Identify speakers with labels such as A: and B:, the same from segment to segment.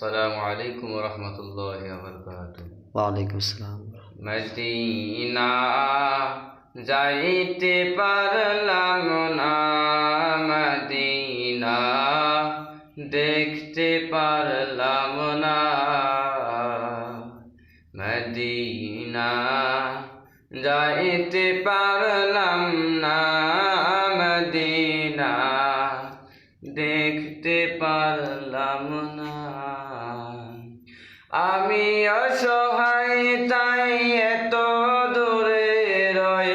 A: আসসালামু আলাইকুম ওয়া রাহমাতুল্লাহি ওয়া বারাকাতুহু।
B: ওয়ালাইকুম আসসালাম।
A: মদিনা যাইতে পারলাম না, মদিনা দেখতে পারলাম না, মদিনা যাইতে পারলাম না, মদিনা দেখতে পারলাম না। আমি অসহায় তাই এত দূরে রই,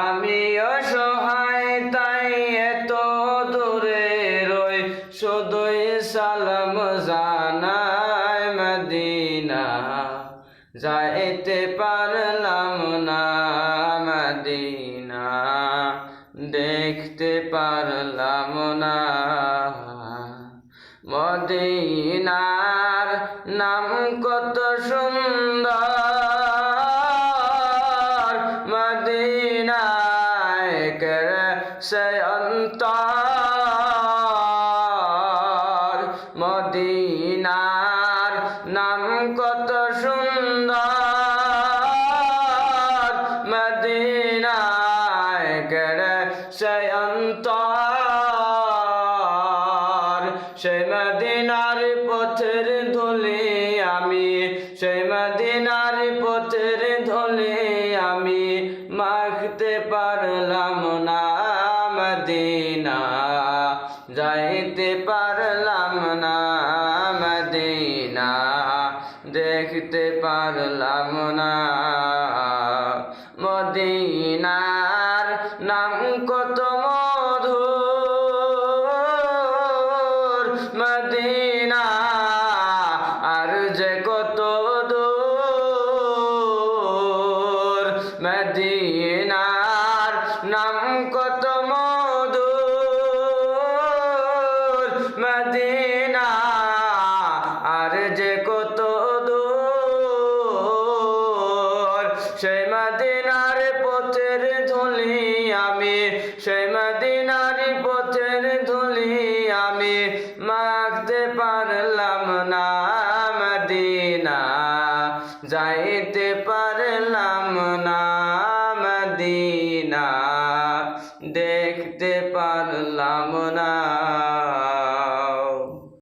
A: আমি অসহায় তাই এত দূরে রই, শুধুই সালাম জানাই মদিনা যাইতে পারলাম না, মদিনা দেখতে পারলাম না। মদিনার নাম কত সুন্দর, মদিনায় কেড়ে সে অন্তর, মদিনার নাম কত সুন্দর, মদিনায় কেড়ে সে অন্তর। সেই মদিনার পথের ধুলি আমি, সেই মদিনার পথের ধুলি আমি মাখতে পারলাম না, মদিনা যাইতে পারলাম না, মদিনা দেখতে পারলাম না। মদিনার নাম কত মধুর, মদিনা আর যে কত দূর, মদিনার নাম কত মধুর, মদিনা আর যে কত দূর। সেই মদিনার পথের ধুলি আমি, সেই মদিনার পথের ধুলি আমি মাখতে পারলাম না, মদিনা যাইতে পারলাম না।